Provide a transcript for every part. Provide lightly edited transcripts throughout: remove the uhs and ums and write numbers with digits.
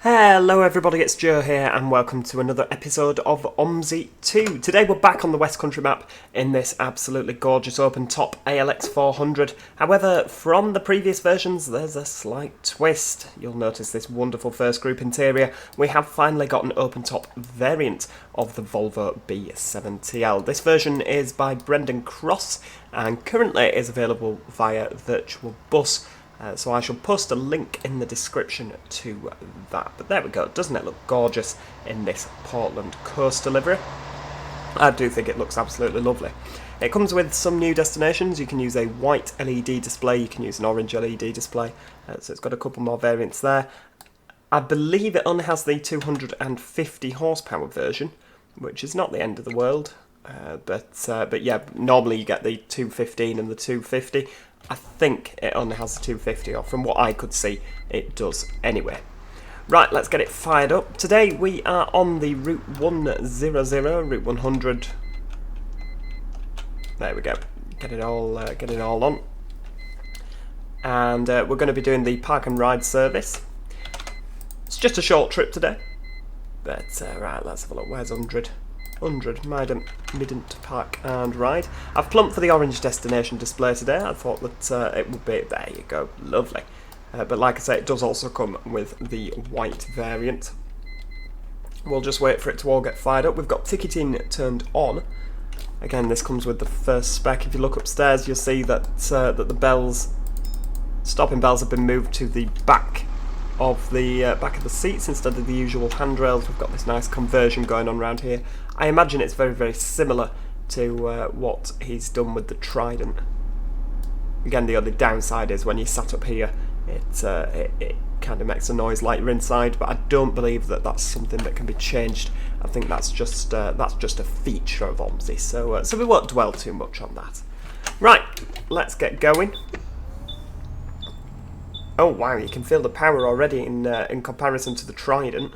Hello everybody, it's Joe here and welcome to another episode of OMSI 2. Today we're back on the Westcountry map in this absolutely gorgeous open top ALX 400. However, from the previous versions there's a slight twist. You'll notice this wonderful first group interior. We have finally got an open top variant of the Volvo B7TL. This version is by Brendan Cross and currently is available via Virtual Bus. So I shall post a link in the description to that. But there we go. Doesn't it look gorgeous in this Portland coaster livery? I do think it looks absolutely lovely. It comes with some new destinations. You can use a white LED display. You can use an orange LED display. So it's got a couple more variants there. I believe it only has the 250 horsepower version, which is not the end of the world. But yeah, normally you get the 215 and the 250. I think it only has the 250, or from what I could see, it does anyway. Right, let's get it fired up. Today we are on the Route 100, Route 100. There we go. Get it all on. And we're going to be doing the park and ride service. It's just a short trip today. But right, let's have a look. Where's 100? 100, Mident Park and Ride. I've plumped for the orange destination display today. I thought that it would be, there you go, lovely. But like I say, it does also come with the white variant. We'll just wait for it to all get fired up. We've got ticketing turned on. Again, this comes with the first spec. If you look upstairs, you'll see that, that the bells, stopping bells have been moved to the back of the seats instead of the usual handrails. We've got this nice conversion going on around here. I imagine it's very, very similar to what he's done with the Trident. Again, the only downside is when you sat up here, it kind of makes a noise like you're inside, but I don't believe that that's something that can be changed. I think that's just a feature of OMSI, so we won't dwell too much on that. Right, let's get going. Oh wow, you can feel the power already in comparison to the Trident.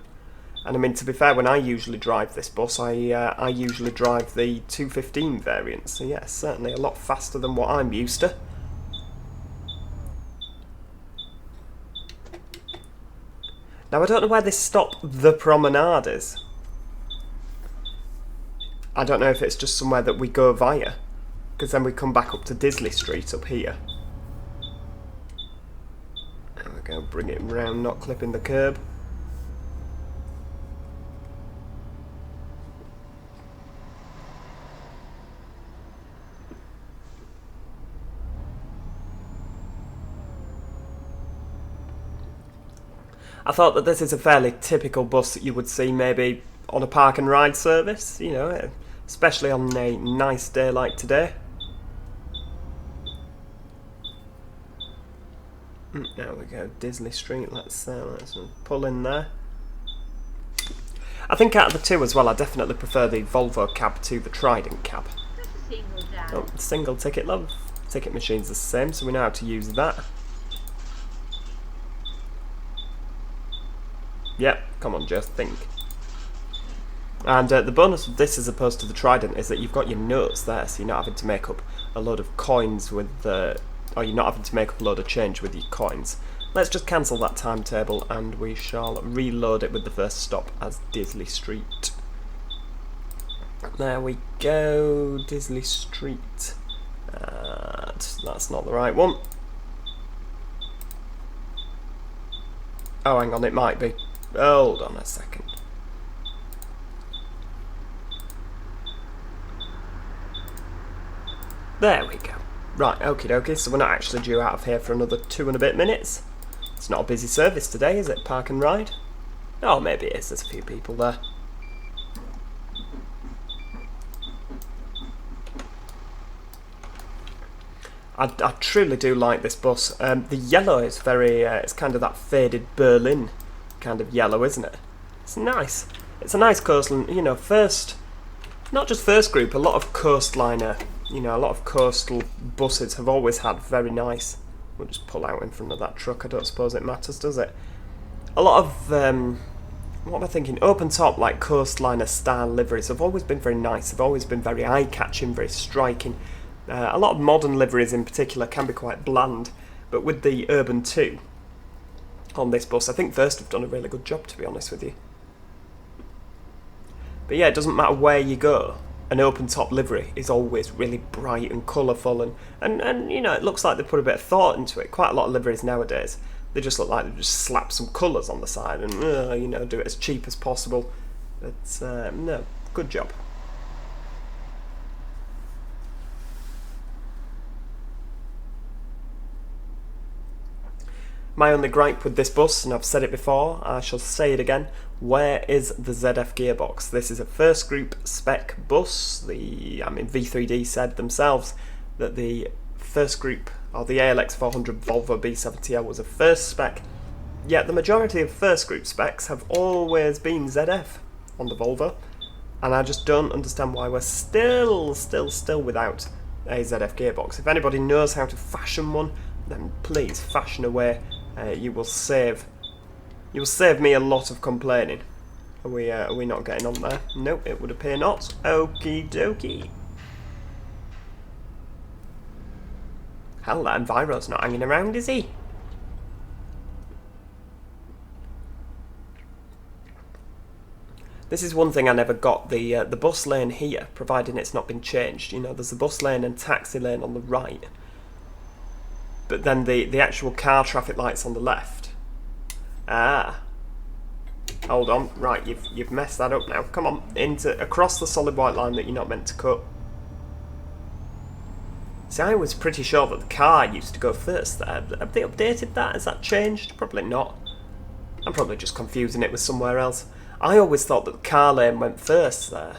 And I mean, to be fair, when I usually drive this bus, I usually drive the 215 variant. So yeah, certainly a lot faster than what I'm used to. Now I don't know where this stop, the Promenade, is. I don't know if it's just somewhere that we go via, because then we come back up to Disley Street up here. There we go, bring it round, not clipping the curb. I thought that this is a fairly typical bus that you would see maybe on a park and ride service, you know, especially on a nice day like today. There we go, Disley Street, let's pull in there. I think out of the two as well, I definitely prefer the Volvo cab to the Trident cab. Oh, single ticket, love. Ticket machine's the same, so we know how to use that. Yep, come on, just think. And the bonus of this as opposed to the Trident is that you've got your notes there, so you're not having to make up a load of coins with or you're not having to make up a load of change with your coins. Let's just cancel that timetable and we shall reload it with the first stop as Disley Street. There we go, Disley Street. That's not the right one. Oh, hang on, it might be. Hold on a second. There we go. Right, okie dokie, so we're not actually due out of here for another 2 and a bit minutes. It's not a busy service today, is it? Park and ride? Oh, maybe it is. There's a few people there. I truly do like this bus. The yellow is very, it's kind of that faded Berlin kind of yellow, isn't it? It's nice. It's a nice coastline, you know, not just first group, a lot of coastliner, you know, a lot of coastal buses have always had very nice. We'll just pull out in front of that truck, I don't suppose it matters, does it? A lot of, what am I thinking, open top, like coastliner style liveries have always been very nice, have always been very eye-catching, very striking. A lot of modern liveries in particular can be quite bland, but with the Urban 2, on this bus. I think First have done a really good job, to be honest with you. But yeah, it doesn't matter where you go, an open top livery is always really bright and colourful, and you know, it looks like they put a bit of thought into it. Quite a lot of liveries nowadays, they just look like they just slap some colours on the side and you know, do it as cheap as possible. But no, good job. My only gripe with this bus, and I've said it before, I shall say it again, where is the ZF gearbox? This is a first group spec bus. V3D said themselves that the first group, or the ALX 400 Volvo B7TL was a first spec, yet the majority of first group specs have always been ZF on the Volvo, and I just don't understand why we're still without a ZF gearbox. If anybody knows how to fashion one, then please fashion away. You will save me a lot of complaining. Are we not getting on there? Nope, it would appear not. Okie dokie. Hell, that Enviro's not hanging around, is he? This is one thing I never got, the bus lane here, providing it's not been changed. You know, there's the bus lane and taxi lane on the right, but then the actual car traffic lights on the left. Ah, hold on, right, you've messed that up now. Come on, across the solid white line that you're not meant to cut. See, I was pretty sure that the car used to go first there. Have they updated that? Has that changed? Probably not. I'm probably just confusing it with somewhere else. I always thought that the car lane went first there.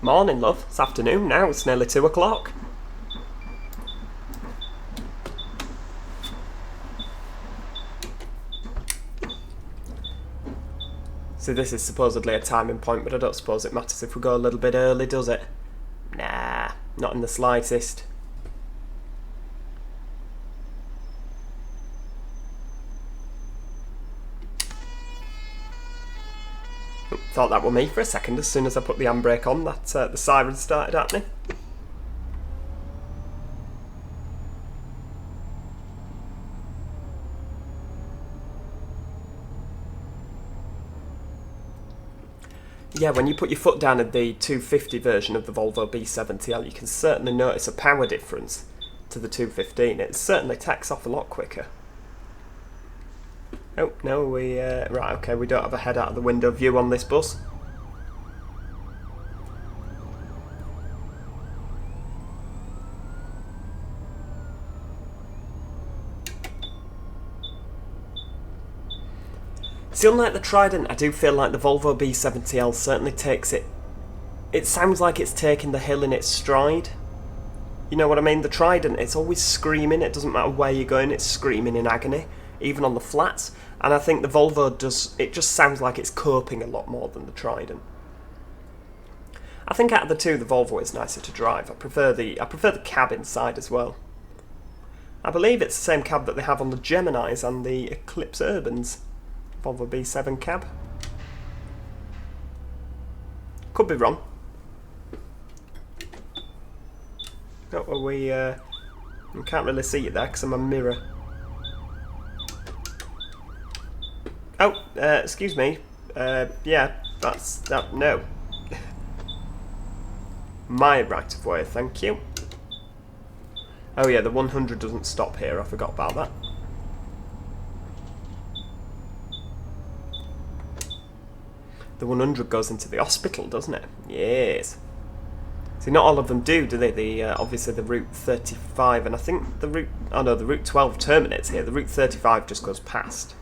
Morning, love. It's afternoon now. It's nearly 2 o'clock. So this is supposedly a timing point, but I don't suppose it matters if we go a little bit early, does it? Nah, not in the slightest. Thought that were me for a second. As soon as I put the handbrake on, that the siren started happening. Yeah, when you put your foot down at the 250 version of the Volvo B7TL, you can certainly notice a power difference to the 215. It certainly tacks off a lot quicker. Oh, no, right, okay, we don't have a head out of the window view on this bus. See, unlike the Trident, I do feel like the Volvo B7TL certainly takes it... It sounds like it's taking the hill in its stride. You know what I mean? The Trident, it's always screaming. It doesn't matter where you're going, it's screaming in agony, even on the flats. And I think the Volvo does... It just sounds like it's coping a lot more than the Trident. I think out of the two, the Volvo is nicer to drive. I prefer the cab inside as well. I believe it's the same cab that they have on the Geminis and the Eclipse Urbans. Volvo B7 cab. Could be wrong. Oh, well, we can't really see it there because I'm a mirror. Oh, excuse me. Yeah, that. No. My right of way, thank you. Oh yeah, the 100 doesn't stop here. I forgot about that. The 100 goes into the hospital, doesn't it? Yes. See, not all of them do they? Obviously the Route 35, and I think the Route... Oh no, the Route 12 terminates here. The Route 35 just goes past.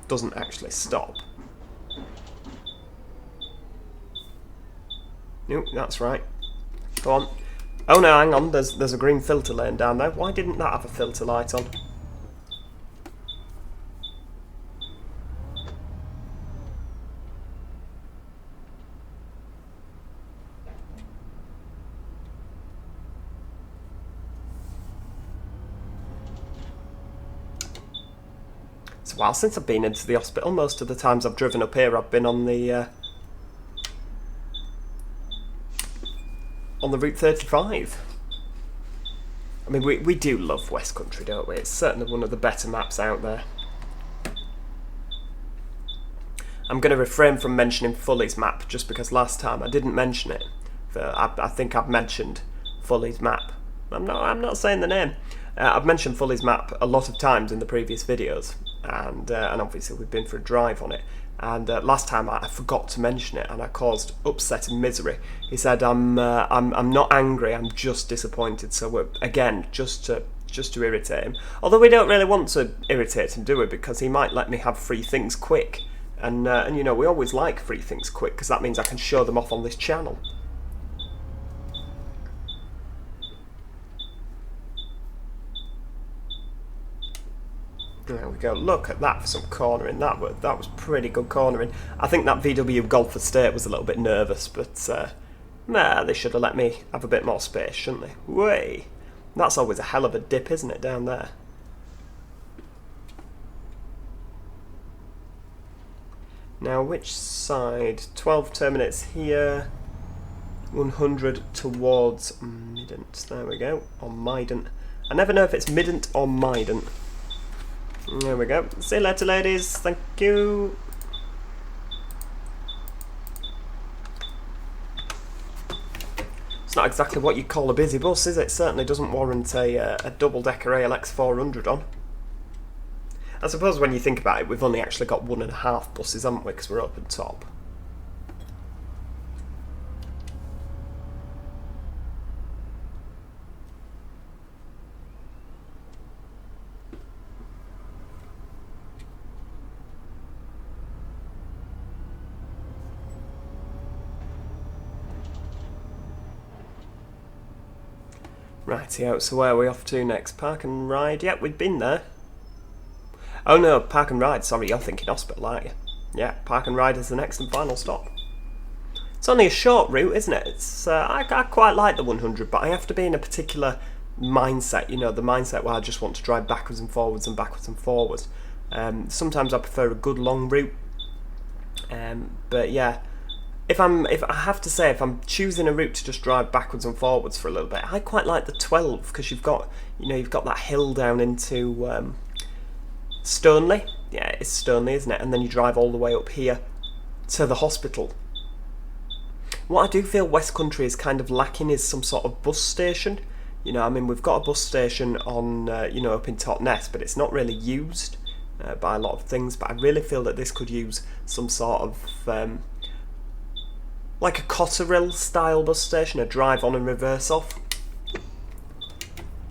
Doesn't actually stop. Nope, that's right. Go on. Oh no, hang on. There's a green filter lane down there. Why didn't that have a filter light on? So a while since I've been into the hospital. Most of the times I've driven up here, I've been on the Route 35. I mean, we do love Westcountry, don't we? It's certainly one of the better maps out there. I'm going to refrain from mentioning Fully's map, just because last time I didn't mention it. I think I've mentioned Fully's map. I'm not saying the name. I've mentioned Fully's map a lot of times in the previous videos, and obviously we've been for a drive on it. And last time I forgot to mention it, and I caused upset and misery. He said, "I'm not angry. I'm just disappointed." So again, just to irritate him. Although we don't really want to irritate him, do we? Because he might let me have free things quick, and you know, we always like free things quick because that means I can show them off on this channel. There we go. Look at that for some cornering. That was pretty good cornering. I think that VW Golf Estate was a little bit nervous, but nah, they should have let me have a bit more space, shouldn't they? Way. That's always a hell of a dip, isn't it, down there? Now, which side? 12 terminates here. 100 towards Mident. There we go. Or Mident. I never know if it's Mident or Mident. There we go. See you later, ladies. Thank you. It's not exactly what you'd call a busy bus, is it? It certainly doesn't warrant a double-decker ALX 400 on. I suppose when you think about it, we've only actually got 1.5 buses, haven't we? Because we're open top. Rightio, so where are we off to next? Park and Ride? Yep, we've been there. Oh no, Park and Ride, sorry, you're thinking hospital, aren't you? Yeah, Park and Ride is the next and final stop. It's only a short route, isn't it? It's I quite like the 100, but I have to be in a particular mindset, you know, the mindset where I just want to drive backwards and forwards and backwards and forwards. Sometimes I prefer a good long route, but yeah. If I have to say, if I'm choosing a route to just drive backwards and forwards for a little bit, I quite like the 12 because you've got that hill down into Stoneleigh. Yeah, it's Stoneleigh, isn't it? And then you drive all the way up here to the hospital. What I do feel Westcountry is kind of lacking is some sort of bus station. You know, I mean, we've got a bus station on up in Totnes, but it's not really used by a lot of things. But I really feel that this could use some sort of like a Cotterill style bus station, a drive on and reverse off.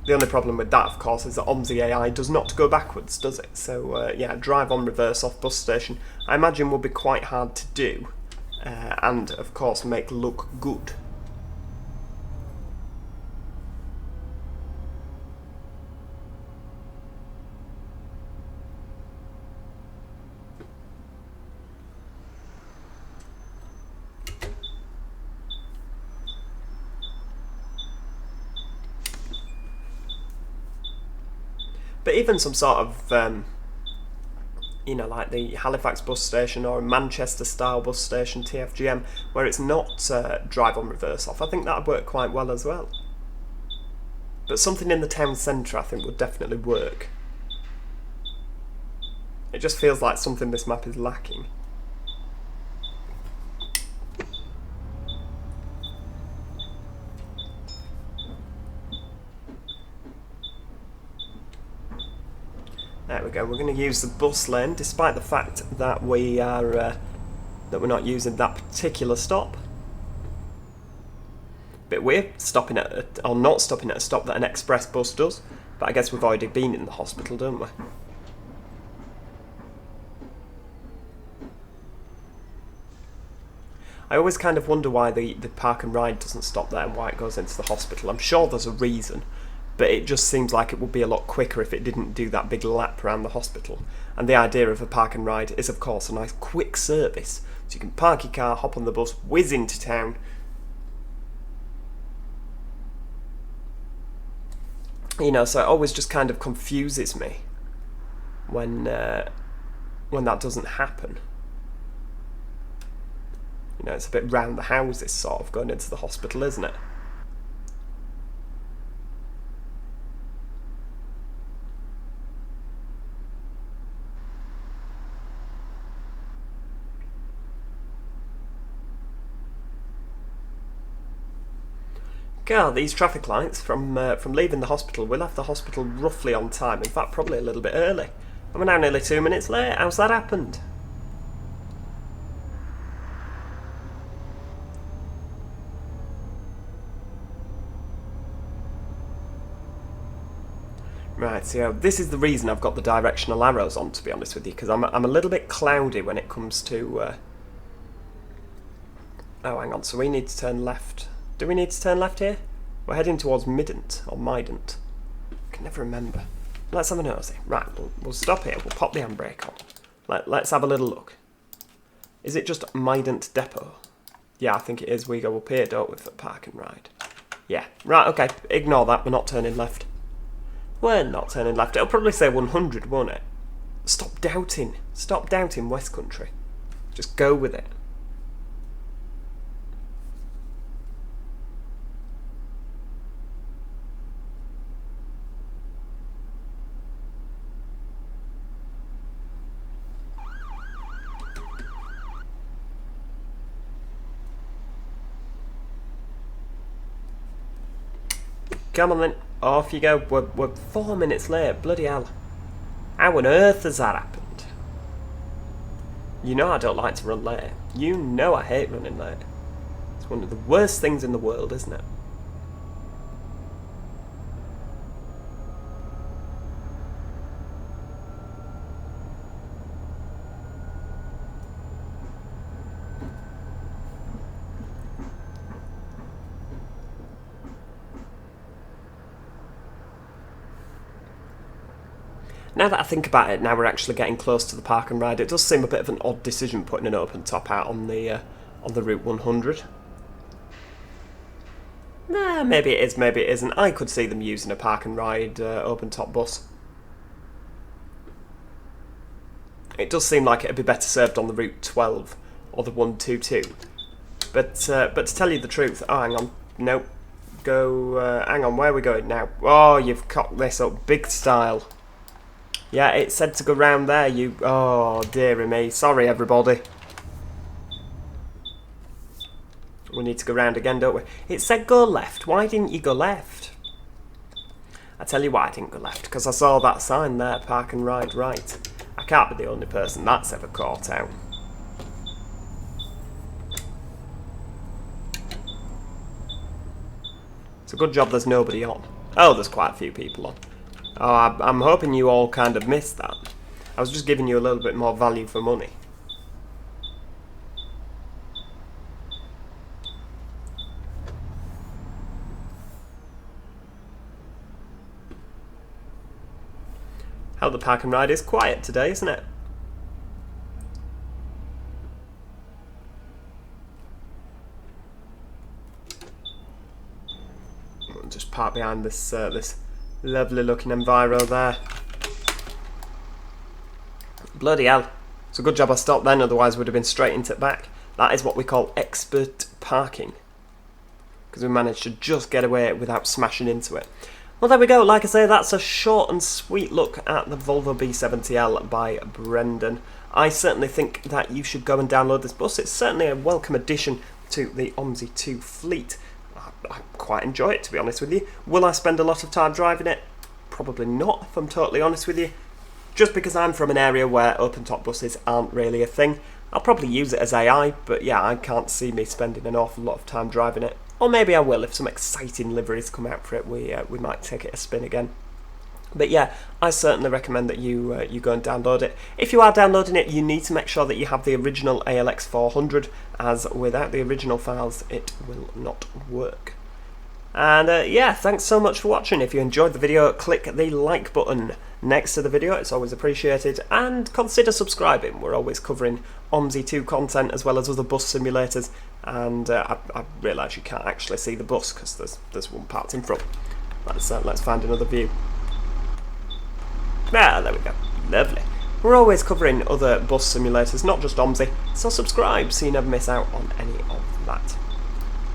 The only problem with that, of course, is that OMSI AI does not go backwards, does it? So yeah, drive on reverse off bus station, I imagine would be quite hard to do, and of course make look good. But even some sort of, like the Halifax bus station or a Manchester-style bus station, TFGM, where it's not drive on reverse off, I think that would work quite well as well. But something in the town centre, I think, would definitely work. It just feels like something this map is lacking. There we go. We're going to use the bus lane, despite the fact that we're not using that particular stop. Bit weird, stopping at or not stopping at a stop that an express bus does. But I guess we've already been in the hospital, don't we? I always kind of wonder why the Park and Ride doesn't stop there and why it goes into the hospital. I'm sure there's a reason. But it just seems like it would be a lot quicker if it didn't do that big lap around the hospital. And the idea of a Park and Ride is, of course, a nice quick service. So you can park your car, hop on the bus, whiz into town. So it always just kind of confuses me when doesn't happen. You know, it's a bit round the houses sort of going into the hospital, isn't it? God, these traffic lights from leaving the hospital, we left the hospital roughly on time. In fact, probably a little bit early. And we're now nearly 2 minutes late. How's that happened? Right, so this is the reason I've got the directional arrows on, to be honest with you, because I'm a little bit cloudy when it comes to... Oh, hang on, so we need to turn left. Do we need to turn left here? We're heading towards Midant, or Midant. I can never remember. Let's have a nosy. Right, we'll stop here, we'll pop the handbrake on. Let's have a little look. Is it just Midant Depot? Yeah, I think it is. We go up here, don't we, for park and ride. Yeah, right, okay, ignore that, we're not turning left. We're not turning left. It'll probably say 100, won't it? Stop doubting. Stop doubting Westcountry. Just go with it. Come on then. Off you go. We're 4 minutes late. Bloody hell. How on earth has that happened? You know I don't like to run late. You know I hate running late. It's one of the worst things in the world, isn't it? Now that I think about it, now we're actually getting close to the park and ride, it does seem a bit of an odd decision putting an open top out on the Route 100. Nah, maybe it is, maybe it isn't. I could see them using a park and ride open top bus. It does seem like it'd be better served on the Route 12 or the 122. But to tell you the truth, oh, hang on, nope. Go, hang on, where are we going now? Oh, you've cocked this up big style. Yeah, it said to go round there, you... Oh, dearie me. Sorry, everybody. We need to go round again, don't we? It said go left. Why didn't you go left? I tell you why I didn't go left. Because I saw that sign there, park and ride right. I can't be the only person that's ever caught out. It's a good job there's nobody on. Oh, there's quite a few people on. Oh, I'm hoping you all kind of missed that. I was just giving you a little bit more value for money. How the park and ride is quiet today, isn't it? I'll just park behind this this lovely looking enviro there. Bloody hell. It's a good job I stopped then, otherwise we'd have been straight into it back. That is what we call expert parking. Because we managed to just get away without smashing into it. Well, there we go. Like I say, that's a short and sweet look at the Volvo B7TL by Brendan. I certainly think that you should go and download this bus. It's certainly a welcome addition to the OMSI 2 fleet. I quite enjoy it, to be honest with you. Will I spend a lot of time driving it? Probably not, if I'm totally honest with you. Just because I'm from an area where open-top buses aren't really a thing. I'll probably use it as AI, but yeah, I can't see me spending an awful lot of time driving it. Or maybe I will. If some exciting liveries come out for it, we might take it a spin again. But yeah, I certainly recommend that you go and download it. If you are downloading it, you need to make sure that you have the original ALX 400, as without the original files, it will not work. And yeah, thanks so much for watching. If you enjoyed the video, click the like button next to the video. It's always appreciated. And consider subscribing. We're always covering OMSI 2 content as well as other bus simulators. And I realise you can't actually see the bus because there's one parked in front. Let's find another view. Ah, there we go. Lovely. We're always covering other bus simulators, not just OMSI, so subscribe so you never miss out on any of that.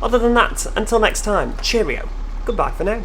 Other than that, until next time, cheerio, goodbye for now.